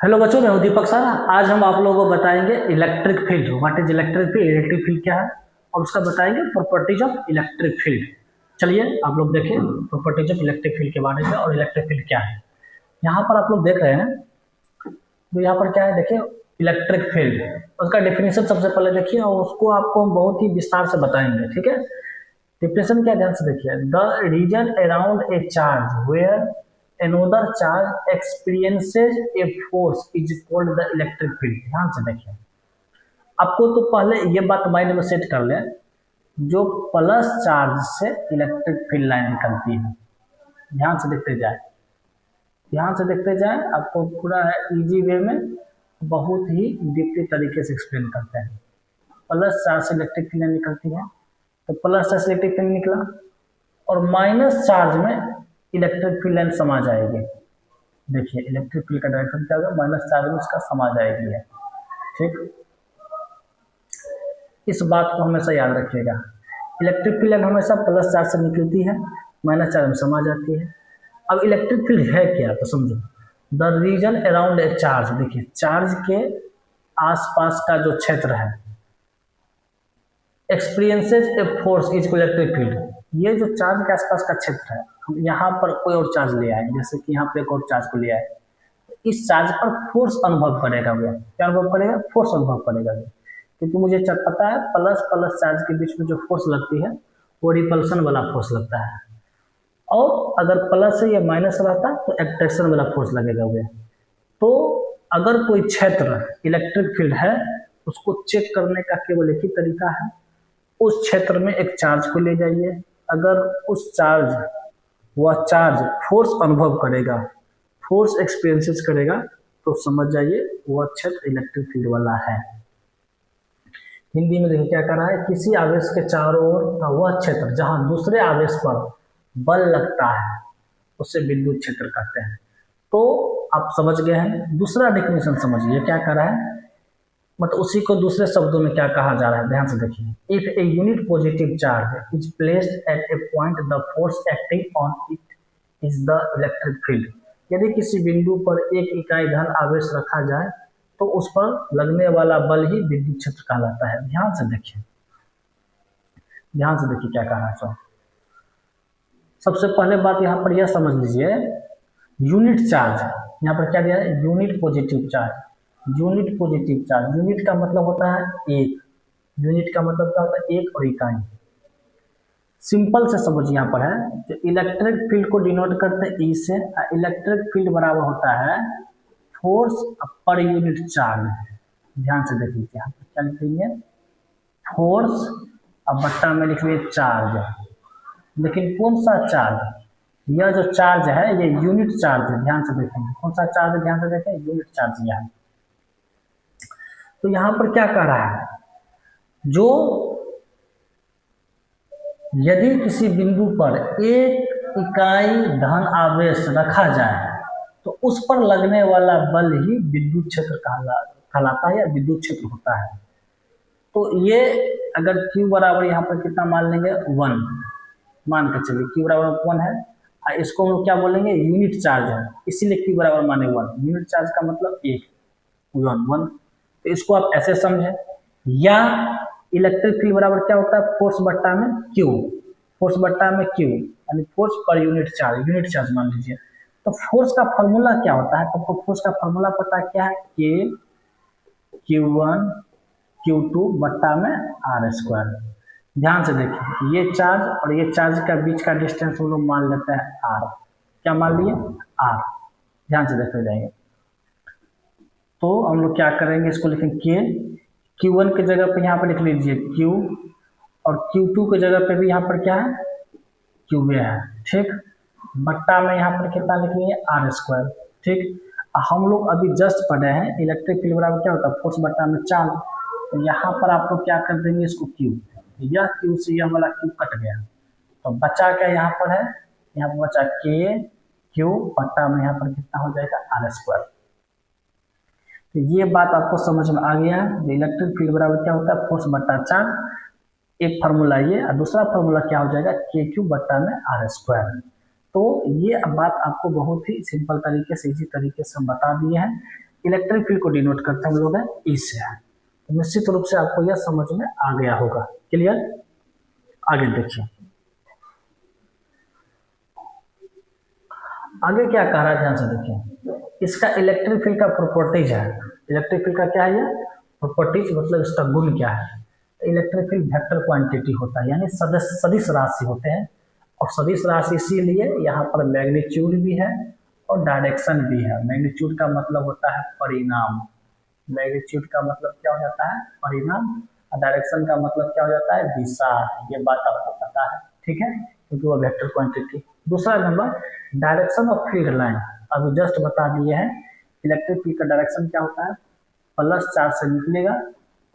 Hello बच्चों, मैं हूं दीपक सर। आज हम आप लोगों को बताएंगे electric field. What is electric field, electric field क्या है और उसका बताएंगे प्रॉपर्टीज ऑफ इलेक्ट्रिक फील्ड। चलिए आप लोग देखें प्रॉपर्टीज ऑफ इलेक्ट्रिक फील्ड के बारे में और इलेक्ट्रिक फील्ड क्या है। यहाँ पर आप लोग देख रहे हैं तो यहाँ पर क्या है, देखिए इलेक्ट्रिक फील्ड, उसका डेफिनेशन सबसे पहले देखिए और उसको आपको हम बहुत ही विस्तार से बताएंगे। ठीक है, डिफिनेशन क्या, ध्यान से देखिए। The region around a charge where another charge experiences a force is called the electric field। ध्यान से देखिए, आपको तो पहले ये बात माइंड में सेट कर ले, जो प्लस चार्ज से इलेक्ट्रिक फील्ड लाइन निकलती है। ध्यान से देखते जाए, ध्यान से देखते जाए, आपको पूरा इजी वे में बहुत ही डीपली तरीके से एक्सप्लेन करते हैं। प्लस चार्ज से इलेक्ट्रिक फील्ड निकलती है, तो प्लस चार्ज से इलेक्ट्रिक फील्ड निकला और माइनस चार्ज में इलेक्ट्रिक फील्ड लाइन समा जाएगी। देखिए इलेक्ट्रिक फील्ड का डायरेक्शन क्या होगा, माइनस चार्ज में उसका समा जाएगी है। ठीक, इस बात को हमेशा याद रखिएगा। इलेक्ट्रिक फील्ड लाइन हमेशा प्लस चार्ज से निकलती है, माइनस चार्ज में समा जाती है। अब इलेक्ट्रिक फील्ड है क्या, तो समझो। The region around a charge, देखिए चार्ज के आसपास का जो क्षेत्र है, experiences a force is electric field. ये जो चार्ज के आसपास का क्षेत्र है, हम यहाँ पर कोई और चार्ज ले आए, जैसे कि यहाँ पे एक और चार्ज को ले आए, इस चार्ज पर फोर्स अनुभव करेगा। वो क्या अनुभव करेगा, फोर्स अनुभव करेगा। क्योंकि मुझे पता है प्लस प्लस चार्ज के बीच में जो फोर्स लगती है वो रिपल्सन वाला फोर्स लगता है, और अगर प्लस से या माइनस रहता तो एट्रैक्शन वाला फोर्स लगेगा। वो तो अगर कोई क्षेत्र इलेक्ट्रिक फील्ड है, उसको चेक करने का केवल एक ही तरीका है, उस क्षेत्र में एक चार्ज को ले जाइए। अगर उस चार्ज, वह चार्ज फोर्स अनुभव करेगा, फोर्स एक्सपीरियंसेस करेगा, तो समझ जाइए वह क्षेत्र इलेक्ट्रिक फील्ड वाला है। हिंदी में देखिए क्या कर रहा है, किसी आवेश के चारों ओर का वह क्षेत्र जहां दूसरे आवेश पर बल लगता है उसे विद्युत क्षेत्र कहते हैं। तो आप समझ गए हैं। दूसरा डेफिनेशन समझिए क्या कर रहा है, मतलब उसी को दूसरे शब्दों में क्या कहा जा रहा है, ध्यान से देखिए। If a unit positive charge is placed at A point, the force acting on it is the electric field. यदि किसी बिंदु पर एक इकाई धन आवेश रखा जाए तो उस पर लगने वाला बल ही विद्युत क्षेत्र कहलाता है। ध्यान से देखिए, ध्यान से देखिए क्या कहा है। सबसे पहले बात यहाँ पर यह समझ लीजिए, यूनिट चार्ज, यहाँ पर क्या दिया है, unit positive charge. Unit positive charge, unit का मतलब होता है एक, यूनिट का मतलब क्या होता है, एक और इकाई। सिंपल से समझ यहाँ पर है, जो इलेक्ट्रिक फील्ड को डिनोट करते हैं ई से, इलेक्ट्रिक फील्ड बराबर होता है फोर्स पर यूनिट चार्ज। ध्यान से देखिए यहाँ पर क्या लिखेंगे, फोर्स, अब बट्टा में लिख लिए चार्ज। लेकिन कौन सा चार्ज, यह जो चार्ज है ये यूनिट चार्ज है। ध्यान से देखेंगे कौन सा चार्ज है, ध्यान से देखें, यूनिट चार्ज यह है। तो यहाँ पर क्या कह रहा है, जो यदि किसी बिंदु पर एक इकाई धन आवेश रखा जाए तो उस पर लगने वाला बल ही विद्युत क्षेत्र कहलाता है या विद्युत क्षेत्र होता है। तो ये अगर Q बराबर यहाँ पर कितना मान लेंगे, 1 मान के चलिए, Q बराबर 1 है, इसको हम क्या बोलेंगे, यूनिट चार्ज है, इसीलिए Q बराबर माने 1। यूनिट चार्ज का मतलब 1, 1। तो इसको आप ऐसे समझें, या इलेक्ट्रिक फील्ड बराबर क्या होता है, फोर्स बट्टा में क्यू, फोर्स बट्टा में क्यू, यानी force per unit charge, unit charge मान लीजिए। तो फोर्स का फॉर्मूला क्या होता है, तो फोर्स का फॉर्मूला पता क्या है, के Q1 Q2 बट्टा में R²। ध्यान से देखिए, ये चार्ज और ये चार्ज का बीच का डिस्टेंस हम लोग मान लेते हैं R। क्या मान लिए, R। ध्यान से देखते जाएंगे, तो हम लोग क्या करेंगे, इसको लिखेंगे के, Q1 की जगह पे यहाँ पर लिख लीजिए Q, और Q2 की जगह पे भी यहाँ पर क्या है, QA है। ठीक, बट्टा में यहाँ पर कितना लिख लिए, R²। ठीक, हम लोग अभी जस्ट पढ़े हैं इलेक्ट्रिक फील्ड बराबर क्या होता है, फोर्स बट्टा में चार्ज। तो यहाँ पर आप लोग क्या कर देंगे, इसको Q, यह Q से यह वाला Q कट गया, तो बचा क्या यहाँ पर है, यहाँ पर बचा के, Q बट्टा में यहाँ पर कितना हो जाएगा, R²। तो ये बात आपको समझ में आ गया है। इलेक्ट्रिक फील्ड बराबर क्या होता है, फोर्स बट्टा चार्ज। एक फार्मूला ये, और दूसरा फार्मूला क्या हो जाएगा, KQ बट्टा में R²। तो ये बात आपको बहुत ही सिंपल तरीके से, इजी तरीके से हम बता दिए हैं। इलेक्ट्रिक फील्ड को डिनोट करते हैं हम लोग ई से। तो निश्चित रूप से आपको यह समझ में आ गया होगा। क्लियर? आगे देखिए, आगे क्या कह रहा है, ध्यान से देखिए। इसका इलेक्ट्रिक फील्ड का प्रॉपर्टीज है। इलेक्ट्रिक फील्ड का क्या है? ये प्रॉपर्टीज मतलब इसका गुण क्या है? इलेक्ट्रिक फील्ड वेक्टर क्वांटिटी होता है, यानी सदिश राशि होते हैं। और सदिश राशि इसीलिए यहाँ पर मैग्नीट्यूड भी है और डायरेक्शन भी है। मैग्नीट्यूड का मतलब होता है परिणाम, मैग्नीट्यूड का मतलब क्या हो जाता है? परिणाम। और डायरेक्शन का मतलब क्या हो जाता है? दिशा। ये बात आपको पता है, ठीक है, क्योंकि वो वेक्टर क्वांटिटी। दूसरा number, direction of field line. अभी जस्ट बता दिए हैं, इलेक्ट्रिक फील्ड का डायरेक्शन क्या होता है? प्लस चार्ज से निकलेगा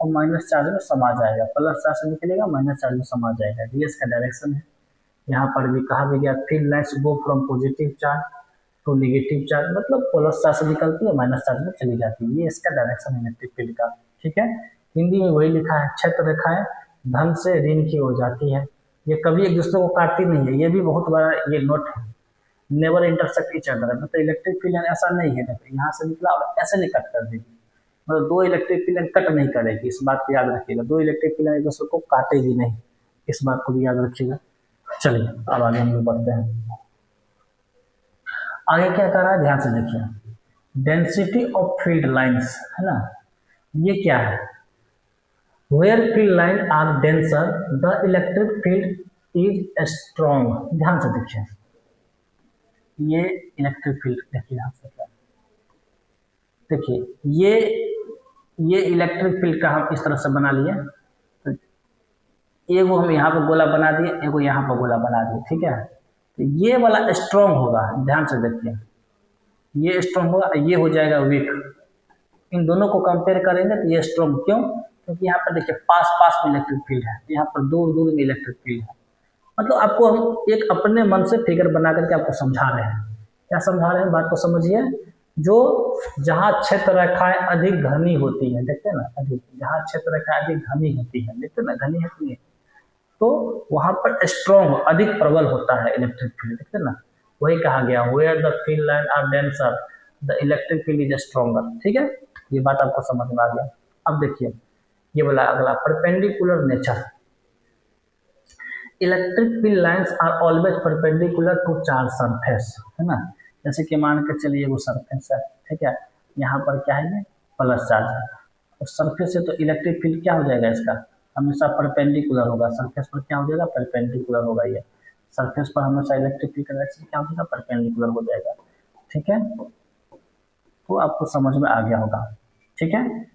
और माइनस चार्ज में समा जाएगा। प्लस चार्ज से निकलेगा, माइनस चार्ज में समा जाएगा, ये इसका डायरेक्शन है। यहाँ पर भी कहा भी गया field lines go from positive charge to negative charge, मतलब प्लस चार्ज से निकलती है, माइनस चार्ज में चली जाती है। ये इसका डायरेक्शन है इलेक्ट्रिक फील्ड का, ठीक है। हिंदी में वही लिखा है, क्षेत्र रेखाएं धन से ऋण की ओर जाती है। ये कभी एक दूसरे को काटती नहीं है, ये भी बहुत बड़ा ये नोट है। नेवर इंटरसेक्ट ईच अदर, मतलब इलेक्ट्रिक फील्ड ऐसा नहीं है यहाँ से निकला और ऐसे नहीं कट कर देगी, मतलब दो इलेक्ट्रिक फील्ड कट नहीं करेगी। इस बात को याद रखिएगा, दो इलेक्ट्रिक फील्ड एक दूसरे को काटेगी नहीं, इस बात को भी याद रखिएगा। चलिए अब आगे हम लोग बढ़ते हैं। आगे क्या कर रहा है, ध्यान से देखिए। डेंसिटी ऑफ फील्ड लाइंस है ना, ये क्या है? Where field line are denser the electric field is strong. ध्यान से देखिए, ये इलेक्ट्रिक फील्ड देखिए, ध्यान से देखिए, ये इलेक्ट्रिक फील्ड का हम इस तरह से बना लिए। तो एगो हम यहाँ पर गोला बना दिए, एगो यहाँ पर गोला बना दिए, ठीक है। तो ये वाला स्ट्रॉन्ग होगा, ध्यान से देखिए, ये स्ट्रॉन्ग होगा, ये हो जाएगा वीक। इन दोनों को कंपेयर करेंगे तो ये स्ट्रॉन्ग, क्यों? क्योंकि यहाँ पर देखिए पास पास में इलेक्ट्रिक फील्ड है, यहाँ पर दूर दूर में इलेक्ट्रिक फील्ड है। मतलब आपको हम एक अपने मन से फिगर बना करके आपको समझा रहे हैं। क्या समझा रहे हैं, बात को समझिए। जो जहाँ क्षेत्र रेखाएं अधिक घनी होती है, देखते हैं ना, अधिक, जहाँ क्षेत्र रेखाएं अधिक घनी होती है, देखते हैं ना, घनी है कि नहीं, तो वहां पर स्ट्रॉन्ग अधिक प्रबल होता है इलेक्ट्रिक फील्ड, देखते हैं ना। वही कहा गया, where the field line are denser the electric field is stronger, ठीक है। ये बात आपको समझ में आ गया। अब देखिए ये बोला अगला, perpendicular nature. Electric field lines are always perpendicular to charge surface, है ना। जैसे कि मान के चलिए वो सरफेस है, ठीक है, यहाँ पर क्या है, ये प्लस चार्ज है, और सरफेस से तो इलेक्ट्रिक फील्ड क्या हो जाएगा, इसका हमेशा परपेंडिकुलर होगा। सरफेस पर क्या हो जाएगा, परपेंडिकुलर होगा। ये सरफेस पर हमेशा इलेक्ट्रिक फील्ड का डायरेक्शन क्या हो जाएगा, परपेंडिकुलर हो जाएगा, ठीक है। तो आपको समझ में आ गया होगा, ठीक है।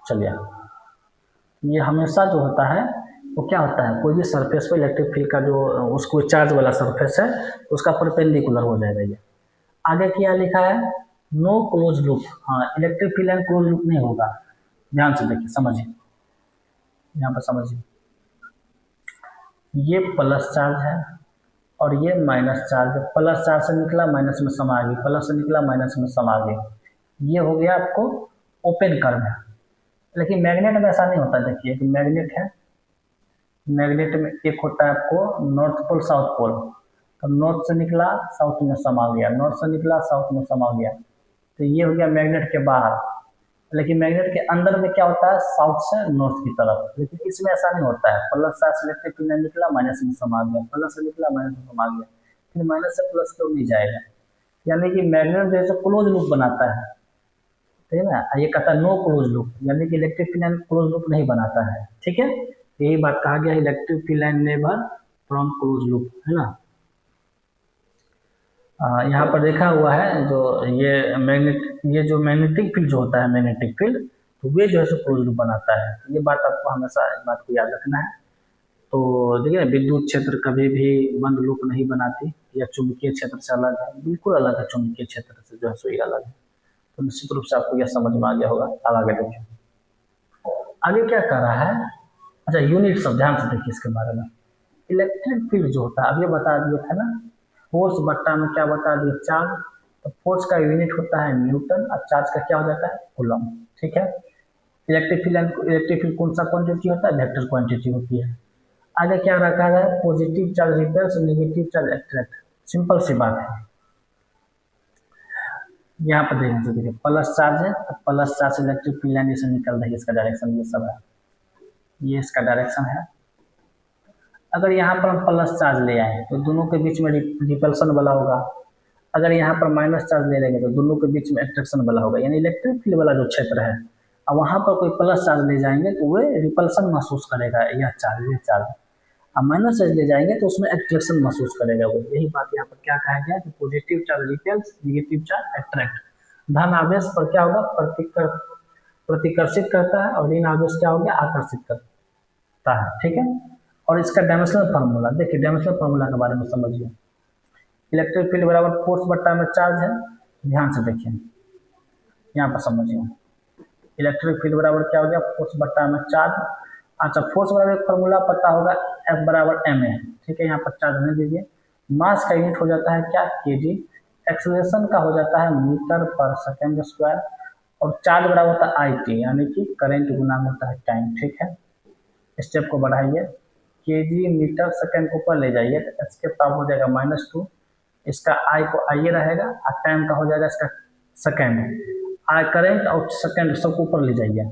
चलिए, ये हमेशा जो होता है वो क्या होता है, कोई भी सरफेस पर इलेक्ट्रिक फील्ड का जो उसको चार्ज वाला सरफेस है उसका परपेंडिकुलर हो जाएगा। ये आगे क्या लिखा है, नो क्लोज लूप। हाँ, electric field line close loop नहीं होगा। ध्यान से देखिए, समझिए, यहाँ पर समझिए, ये प्लस चार्ज है और ये माइनस चार्ज है। प्लस चार्ज से निकला, माइनस में समा गई, प्लस से निकला, माइनस में समा गई। ये हो गया आपको ओपन कर्व है। लेकिन मैग्नेट में ऐसा नहीं होता। देखिए कि मैग्नेट है, मैग्नेट में एक होता है आपको नॉर्थ पोल साउथ पोल, तो नॉर्थ से निकला साउथ में समा गया, नॉर्थ से निकला साउथ में समा गया, तो ये हो गया मैग्नेट के बाहर। लेकिन मैग्नेट के अंदर में क्या होता है, साउथ से नॉर्थ की तरफ। लेकिन इसमें ऐसा नहीं होता है, प्लस चार्ज से इलेक्ट्रिक फील्ड निकला, माइनस में समा गया, प्लस से निकला, माइनस में समा गया, फिर माइनस से प्लस क्यों नहीं जाएगा। यानी कि मैग्नेट जैसे क्लोज लूप बनाता है, ठीक है ना। ये कहता है नो क्लोज लूप, यानी कि electric field line close loop नहीं बनाता है, ठीक है। यही बात कहा गया, electric field line never from close loop, है ना। यहाँ पर देखा हुआ है जो ये जो मैग्नेटिक फील्ड जो होता है, मैग्नेटिक फील्ड, तो वे जो है सो क्लोज लूप बनाता है। ये बात आपको हमेशा इस बात को याद रखना है। तो देखिए, विद्युत क्षेत्र कभी भी बंद लूप नहीं बनाती, या चुंबकीय क्षेत्र से अलग है, बिल्कुल अलग है, चुंबकीय क्षेत्र से जो है सो ये अलग है। तो निश्चित रूप से आपको यह समझ में आ गया होगा। अब आगे देखिए, आगे क्या कर रहा है। अच्छा, यूनिट सब ध्यान से देखिए इसके बारे में। इलेक्ट्रिक फील्ड जो होता है, अब ये बता दिया था ना, फोर्स बट्टा में क्या बता दिया, चार्ज। तो फोर्स का यूनिट होता है न्यूटन और चार्ज का क्या हो जाता है, कूलम, ठीक है। इलेक्ट्रिक फील्ड कौन सा क्वांटिटी होता है, वेक्टर क्वांटिटी होती है। आगे क्या रखा है, positive charge repels, negative charge attract. Simple सी बात है, यहाँ पर देखें तो देखिए प्लस चार्ज है, तो plus charge electric field line जैसे निकल रही है, इसका डायरेक्शन ये सब है, ये इसका डायरेक्शन है। अगर यहाँ पर हम प्लस चार्ज ले आए तो दोनों के बीच में रिपल्सन वाला होगा, अगर यहाँ पर माइनस चार्ज ले लेंगे तो दोनों के बीच में अट्रैक्शन वाला होगा, यानी इलेक्ट्रिक फील्ड वाला जो क्षेत्र है, अब वहाँ पर कोई प्लस चार्ज ले जाएंगे तो वो रिपल्सन महसूस करेगा, यह चार्ज। अब माइनस चार्ज ले जाएंगे तो उसमें अट्रैक्शन महसूस करेगा वो। यही बात यहाँ पर क्या कहा गया कि positive charge repels, negative charge attract. धन आवेश पर क्या होगा, प्रतिकर्षित करता है, और ऋण आवेश क्या हो गया, आकर्षित करता है। ठीक है, और इसका डायमेंशनल फार्मूला देखिए, डायमेंशनल फार्मूला के बारे में समझिए। इलेक्ट्रिक फील्ड बराबर फोर्स बट्टा में चार्ज है, ध्यान से देखिए यहाँ पर समझिए। इलेक्ट्रिक फील्ड बराबर क्या हो गया, फोर्स बट्टा में चार्ज। अच्छा, फोर्स बराबर एक फार्मूला पता होगा, F बराबर ma। ठीक है, यहाँ पर चार्ज नहीं दीजिए। मास का यूनिट हो जाता है क्या, kg। एक्सेलरेशन का हो जाता है मीटर पर सेकेंड स्क्वायर, और चार्ज बराबर होता है IT, यानी कि करंट गुना होता है टाइम। ठीक है, स्टेप को बढ़ाइए, kg मीटर सेकेंड को ऊपर ले जाइए तो इसके पावर हो जाएगा -2, इसका I को आइए रहेगा, और टाइम का हो जाएगा इसका सेकेंड। आई करंट और सेकेंड सबको ऊपर ले जाइए,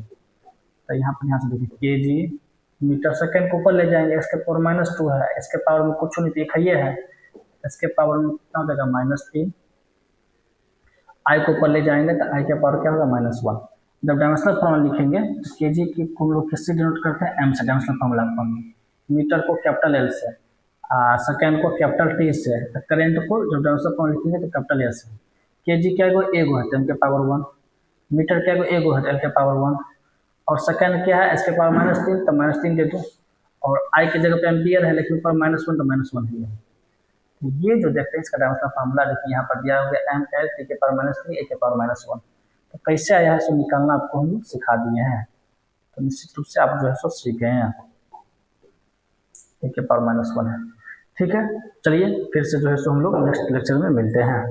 तो यहाँ पर, यहाँ से देखिए kg मीटर सेकेंड को ऊपर ले जाएंगे, इसके पावर -2 है, इसके पावर में कुछ नहीं एक है, इसके पावर में कितना हो जाएगा -3। आई को ऊपर ले जाएंगे तो आई के पावर क्या होगा, -1। जब डायमेंशनल फॉर्मूला लिखेंगे तो kg की को हम लोग किससे डिनोट करते हैं, m से, डायमेंशनल फॉर्मूला मीटर को कैपिटल L से, सेकेंड को कैपिटल T से, करंट को जब डायमेंशनल फॉर्मूला लिखेंगे तो कैपिटल L से। kg क्या है, एगो है, m के पावर 1। मीटर क्या है, एगो है, L के पावर 1। और सेकेंड क्या है, इसके पावर -3, तो -3 दे दो। और आई की जगह पे एम्पियर है, लेकिन ऊपर -1 तो -1 ही है। ये जो देखते हैं इसका डायमेंशनल फार्मूला देखिए, यहाँ पर दिया हो गया m L T के पावर -3 a के पावर -1। तो कैसे आया है सो निकालना आपको हम लोग सिखा दिए हैं, तो निश्चित रूप से आप जो है सो सीख गए हैं। a के पावर -1 है। ठीक है, चलिए फिर से जो है सो हम लोग नेक्स्ट लेक्चर में मिलते हैं।